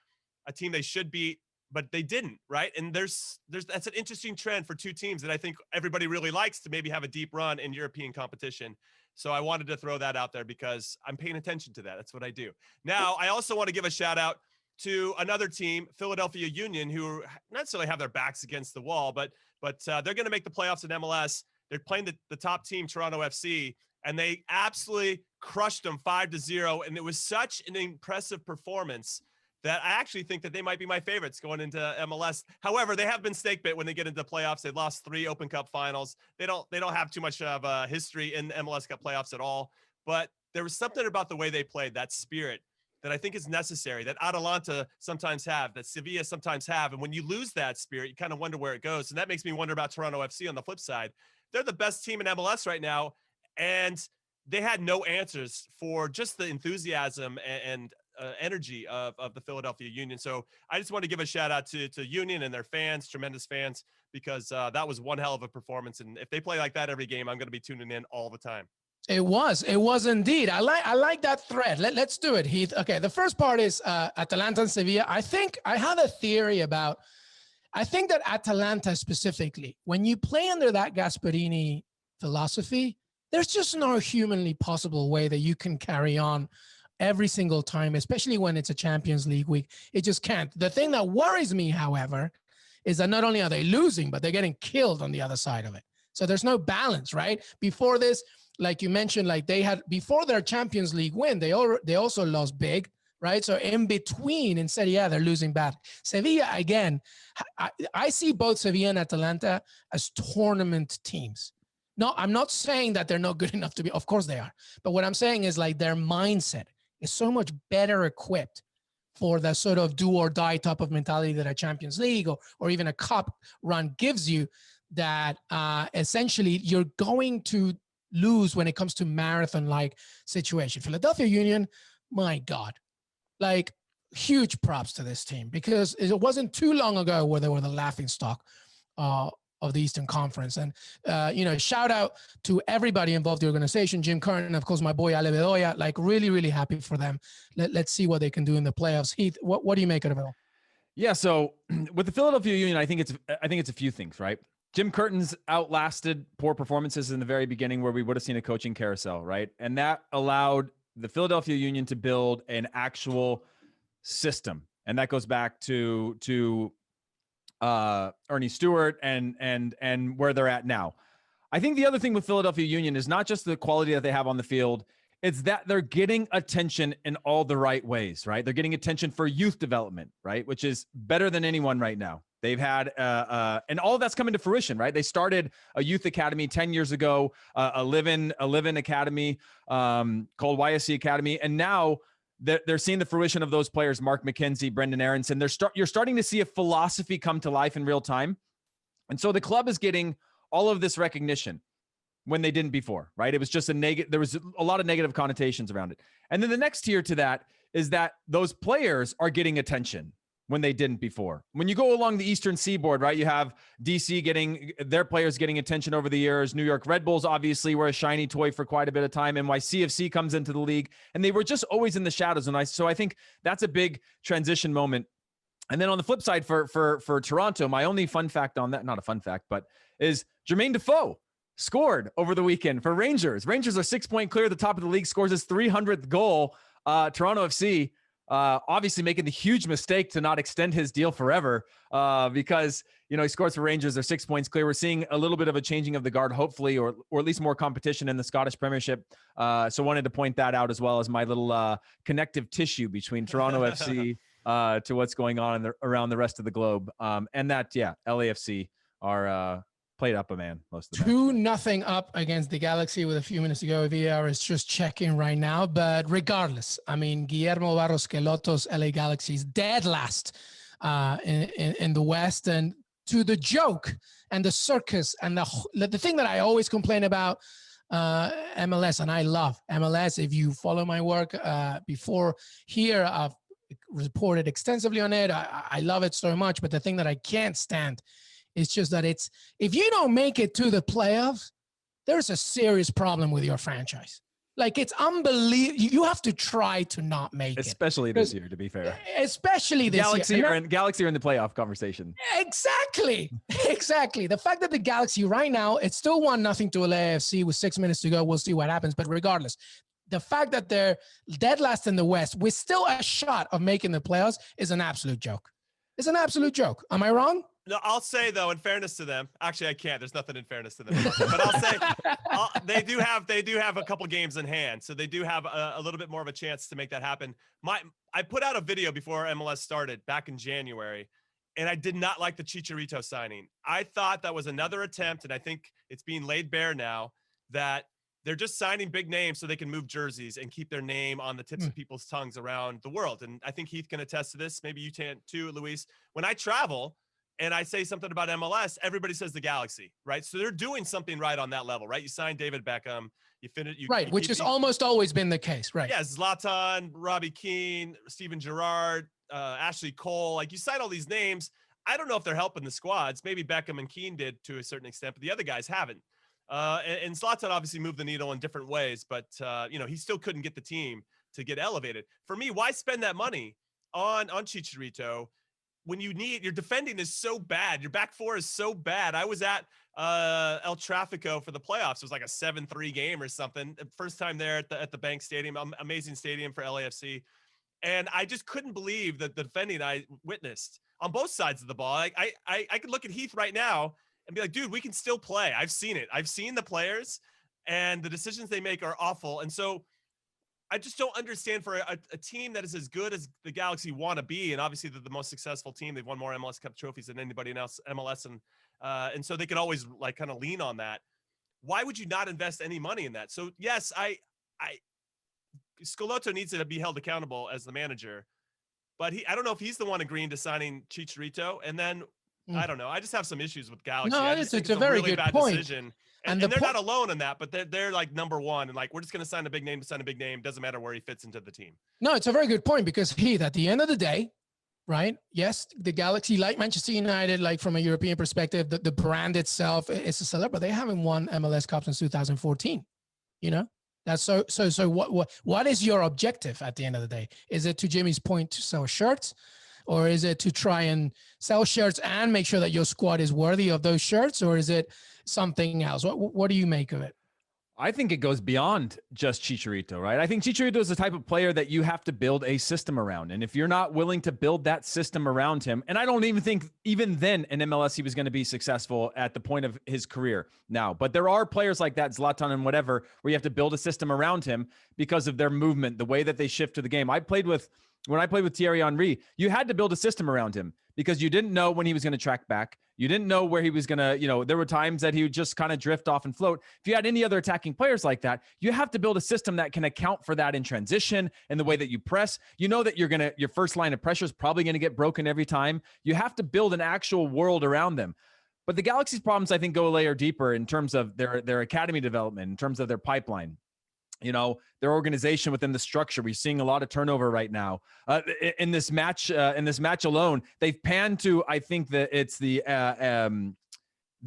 a team they should beat, but they didn't, right? And that's an interesting trend for two teams that I think everybody really likes to maybe have a deep run in European competition. So I wanted to throw that out there because I'm paying attention to that. That's what I do. Now, I also want to give a shout out to another team, Philadelphia Union, who not necessarily have their backs against the wall, but they're going to make the playoffs in MLS. They're playing the top team, Toronto FC, and they absolutely crushed them 5-0. And it was such an impressive performance that I actually think that they might be my favorites going into MLS. However, they have been snake bit when they get into playoffs. They've lost 3 Open Cup finals. They don't have too much of a history in the MLS Cup playoffs at all. But there was something about the way they played, that spirit, that I think is necessary, that Atalanta sometimes have, that Sevilla sometimes have. And when you lose that spirit, you kind of wonder where it goes. And that makes me wonder about Toronto FC on the flip side. They're the best team in MLS right now, and they had no answers for just the enthusiasm and energy of the Philadelphia Union. So I just want to give a shout out to Union and their fans, tremendous fans, because that was one hell of a performance. And if they play like that every game, I'm going to be tuning in all the time. It was indeed. I like that thread. Let's do it, Heath. Okay. The first part is Atalanta and Sevilla. I think I have a theory about, I think that Atalanta specifically, when you play under that Gasperini philosophy, there's just no humanly possible way that you can carry on every single time, especially when it's a Champions League week. It just can't. The thing that worries me, however, is that not only are they losing, but they're getting killed on the other side of it. So there's no balance, right? Before this, like you mentioned, like they had, before their Champions League win, they also lost big, right? So in between, in Serie A, they're losing bad. Sevilla, again, I see both Sevilla and Atalanta as tournament teams. No, I'm not saying that they're not good enough to be, of course they are. But what I'm saying is like their mindset is so much better equipped for the sort of do or die type of mentality that a Champions League or even a cup run gives you, that essentially you're going to lose when it comes to marathon-like situation. Philadelphia Union, my God, like huge props to this team, because it wasn't too long ago where they were the laughingstock of the Eastern Conference. And, shout out to everybody involved in the organization, Jim Curtin, of course, my boy Ale Bedoya, like really, really happy for them. Let's see what they can do in the playoffs. Heath, what do you make of it all? Yeah. So with the Philadelphia Union, I think it's a few things, right? Jim Curtin's outlasted poor performances in the very beginning where we would have seen a coaching carousel, right? And that allowed the Philadelphia Union to build an actual system. And that goes back to Ernie Stewart and where they're at now. I think the other thing with Philadelphia Union is not just the quality that they have on the field, it's that they're getting attention in all the right ways, right? They're getting attention for youth development, right? Which is better than anyone right now. They've had, and all of that's coming to fruition, right? They started a youth academy 10 years ago, a live-in academy called YSC Academy. And now they're seeing the fruition of those players, Mark McKenzie, Brendan Aronson. You're starting to see a philosophy come to life in real time. And so the club is getting all of this recognition when they didn't before, right? It was just there was a lot of negative connotations around it. And then the next tier to that is that those players are getting attention when they didn't before. When you go along the Eastern Seaboard, right, you have DC getting their players getting attention over the years. New York Red Bulls obviously were a shiny toy for quite a bit of time. NYCFC comes into the league, and they were just always in the shadows. And so I think that's a big transition moment. And then on the flip side for Toronto, my only fun fact on that, not a fun fact, but is Jermaine Defoe scored over the weekend for Rangers. Rangers are 6-point clear at the top of the league, scores his 300th goal. Toronto FC obviously making the huge mistake to not extend his deal forever because, he scores for Rangers. They're 6 points clear. We're seeing a little bit of a changing of the guard, hopefully, or at least more competition in the Scottish Premiership. So wanted to point that out as well as my little connective tissue between Toronto FC to what's going on around the rest of the globe. And that, LAFC are played up a man most of the 2-0 up against the Galaxy with a few minutes to go. VAR is just checking right now. But regardless, I mean, Guillermo Barros Queloto's LA Galaxy is dead last in the West. And to the joke and the circus and the thing that I always complain about MLS, and I love MLS. If you follow my work before here, I've reported extensively on it. I love it so much. But the thing that I can't stand it's just that if you don't make it to the playoffs, there's a serious problem with your franchise. Like, it's unbelievable. You have to try to not make it. Especially this year, to be fair. Especially this year. Galaxy are in the playoff conversation. Exactly. The fact that the Galaxy right now, it's still 1-0 to LAFC with 6 minutes to go. We'll see what happens. But regardless, the fact that they're dead last in the West with still a shot of making the playoffs is an absolute joke. It's an absolute joke. Am I wrong? No, I'll say though, in fairness to them, actually I can't. There's nothing in fairness to them, but I'll say they do have a couple games in hand, so they do have a little bit more of a chance to make that happen. I put out a video before MLS started back in January, and I did not like the Chicharito signing. I thought that was another attempt, and I think it's being laid bare now that they're just signing big names so they can move jerseys and keep their name on the tips of people's tongues around the world. And I think Heath can attest to this. Maybe you can too, Luis. When I travel and I say something about MLS, everybody says the Galaxy, right? So they're doing something right on that level, right? You sign David Beckham, you finish, which has almost always been the case, right? Yeah, Zlatan, Robbie Keane, Steven Gerrard, Ashley Cole. Like, you sign all these names. I don't know if they're helping the squads. Maybe Beckham and Keane did to a certain extent, but the other guys haven't. And Zlatan obviously moved the needle in different ways, but he still couldn't get the team to get elevated. For me, why spend that money on Chicharito when your defending is so bad? Your back four is so bad. I was at El Tráfico for the playoffs. It was like a 7-3 game or something. First time there at the Bank Stadium, amazing stadium for LAFC. And I just couldn't believe that the defending I witnessed on both sides of the ball. I could look at Heath right now and be like, dude, we can still play. I've seen it. I've seen the players, and the decisions they make are awful. And so I just don't understand for a team that is as good as the Galaxy want to be, and obviously they're the most successful team. They've won more MLS Cup trophies than anybody else, MLS, and so they could always like kind of lean on that. Why would you not invest any money in that? So yes, Schelotto needs to be held accountable as the manager, but I don't know if he's the one agreeing to signing Chicharito. And then I don't know. I just have some issues with Galaxy. No, it's a very really good bad point. Decision. And they're not alone in that, but they're like number one. And like, we're just going to sign a big name to sign a big name. Doesn't matter where he fits into the team. No, it's a very good point because Heath, at the end of the day, right? Yes, the Galaxy, like Manchester United, like from a European perspective, the brand itself is a seller, but they haven't won MLS Cup since 2014. You know, that's so. What is your objective at the end of the day? Is it, to Jimmy's point, to sell shirts, or is it to try and sell shirts and make sure that your squad is worthy of those shirts, or is it something else? What do you make of it? I think it goes beyond just Chicharito, right? I think Chicharito is the type of player that you have to build a system around. And if you're not willing to build that system around him, and I don't even think even then in MLS he was going to be successful at the point of his career now. But there are players like that, Zlatan and whatever, where you have to build a system around him because of their movement, the way that they shift to the game. When I played with Thierry Henry, you had to build a system around him because you didn't know when he was going to track back. You didn't know where he was going to, there were times that he would just kind of drift off and float. If you had any other attacking players like that, you have to build a system that can account for that in transition and the way that you press. You know that your first line of pressure is probably going to get broken every time. You have to build an actual world around them. But the Galaxy's problems, I think, go a layer deeper in terms of their academy development, in terms of their pipeline. Their organization within the structure. We're seeing a lot of turnover right now. In this match alone, they've panned to, I think that it's the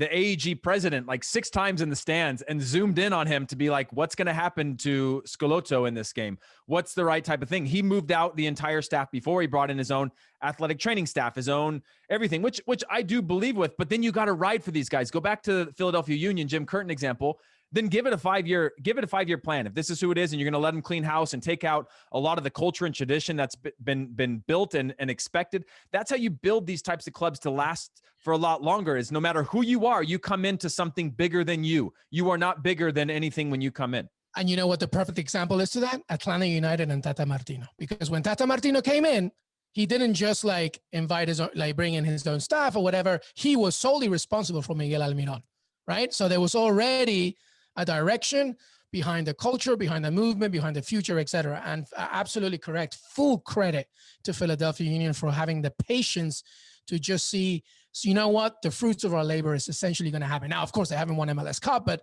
AEG president like 6 times in the stands and zoomed in on him to be like, what's going to happen to Schelotto in this game? What's the right type of thing? He moved out the entire staff before. He brought in his own athletic training staff, his own everything, which I do believe with. But then you got to ride for these guys. Go back to the Philadelphia Union, Jim Curtin example. Then give it a 5-year plan. If this is who it is and you're going to let them clean house and take out a lot of the culture and tradition that's been built and expected, that's how you build these types of clubs to last for a lot longer. Is no matter who you are, you come into something bigger than you. You are not bigger than anything when you come in. And you know what the perfect example is to that? Atlanta United and Tata Martino. Because when Tata Martino came in, he didn't just invite his own, bring in his own staff or whatever. He was solely responsible for Miguel Almiron, right? So there was already a direction behind the culture, behind the movement, behind the future, et cetera. And absolutely correct. Full credit to Philadelphia Union for having the patience to just see, so you know what, the fruits of our labor is essentially going to happen. Now, of course, they haven't won MLS Cup, but,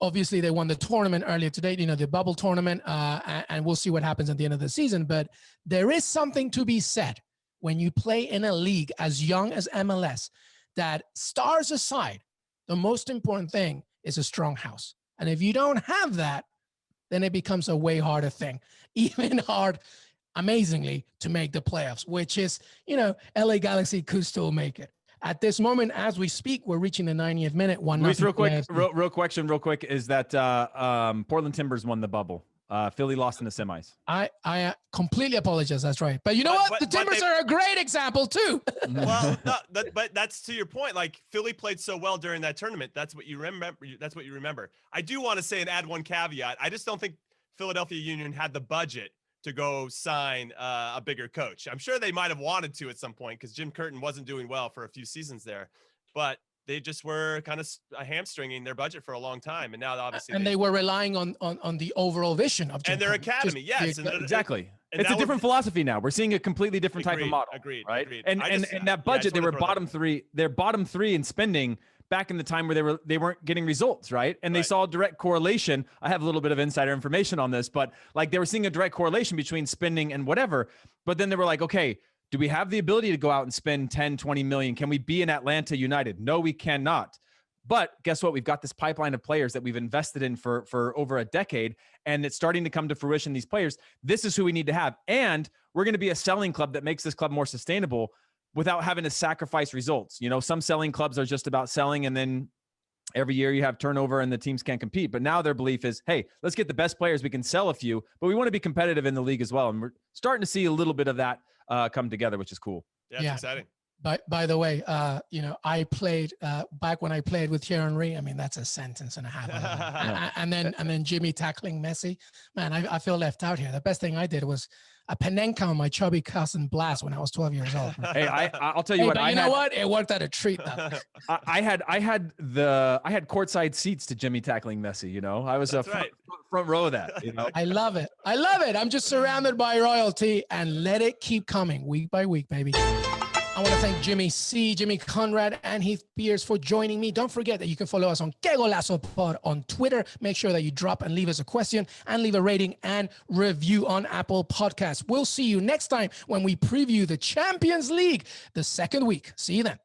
obviously they won the tournament earlier today, the bubble tournament, and we'll see what happens at the end of the season. But there is something to be said when you play in a league as young as MLS, that stars aside, the most important thing is a strong house. And if you don't have that, then it becomes a way harder thing, even hard, amazingly, to make the playoffs, which is, LA Galaxy could still make it. At this moment, as we speak, we're reaching the 90th minute. Real quick, is that Portland Timbers won the bubble. Philly lost in the semis. I completely apologize. That's right. But you know what? The Timbers are a great example too. Well, but that's to your point. Like, Philly played so well during that tournament. That's what you remember. I do want to say and add one caveat. I just don't think Philadelphia Union had the budget to go sign a bigger coach. I'm sure they might have wanted to at some point because Jim Curtin wasn't doing well for a few seasons there, but they just were kind of hamstringing their budget for a long time. And now obviously they were relying on the overall vision of Jim and their Curtin. Yes. Exactly. It's a different philosophy now. We're seeing a completely different type of model. Agreed. Right. And that budget, they were bottom three. They're bottom 3 in spending back in the time where they weren't getting results. Right. And they saw a direct correlation. I have a little bit of insider information on this, but they were seeing a direct correlation between spending and whatever. But then they were like, okay, do we have the ability to go out and spend 10, 20 million? Can we be in Atlanta United? No, we cannot. But guess what? We've got this pipeline of players that we've invested in for over a decade, and it's starting to come to fruition, these players. This is who we need to have. And we're going to be a selling club that makes this club more sustainable without having to sacrifice results. Some selling clubs are just about selling, and then every year you have turnover and the teams can't compete. But now their belief is, hey, let's get the best players. We can sell a few, but we want to be competitive in the league as well. And we're starting to see a little bit of that come together, which is cool. Yeah, it's exciting. By the way, I played back when I played with Thierry Henry. I mean, that's a sentence and a half. and then Jimmy tackling Messi. Man, I feel left out here. The best thing I did was a Panenka on my chubby cousin Blas when I was 12 years old. Hey, I'll tell you what. But you know what? It worked out a treat. I had courtside seats to Jimmy tackling Messi. I was front row of that. I love it. I'm just surrounded by royalty, and let it keep coming week by week, baby. I want to thank Jimmy C, Jimmy Conrad, and Heath Pearce for joining me. Don't forget that you can follow us on Golazo Pod on Twitter. Make sure that you drop and leave us a question and leave a rating and review on Apple Podcasts. We'll see you next time when we preview the Champions League, the second week. See you then.